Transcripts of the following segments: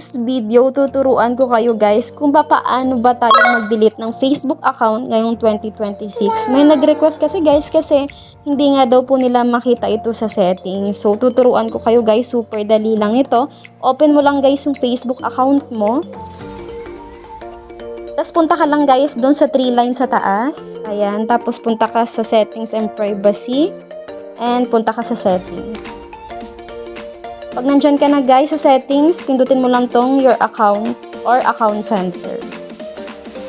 this video, tuturuan ko kayo guys kung paano ba tayo mag-delete ng Facebook account ngayong 2026. May nag-request kasi guys kasi hindi nga daw po nila makita ito sa settings. So tuturuan ko kayo guys, super dali lang ito. Open mo lang guys yung Facebook account mo. Tapos punta ka lang guys doon sa 3 lines sa taas. Ayan, tapos punta ka sa settings and privacy. And punta ka sa settings. Pag nandyan ka na guys sa settings, pindutin mo lang tong your account or account center.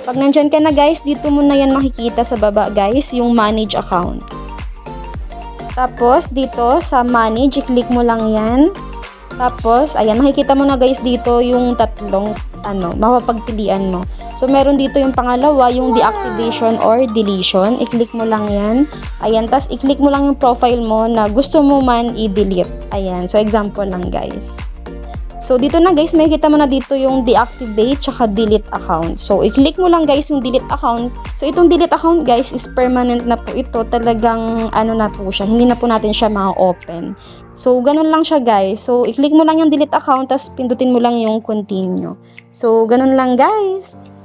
Pag nandyan ka na guys, dito mo na yan makikita sa baba guys, yung manage account. Tapos dito sa manage, i-click mo lang yan. Tapos, ayan, makikita mo na guys dito yung tatlong mapapagpilian mo. So, meron dito yung pangalawa, yung deactivation or deletion. I-click mo lang yan. Ayan, tas i-click mo lang yung profile mo na gusto mo man i-delete. Ayan, so example lang guys. So, dito na guys, makikita mo na dito yung deactivate tsaka delete account. So, i-click mo lang guys yung delete account. So, itong delete account guys is permanent na po ito. Talagang na po siya. Hindi na po natin siya ma-open. So, ganun lang siya guys. So, i-click mo lang yung delete account tapos pindutin mo lang yung continue. So, ganun lang guys.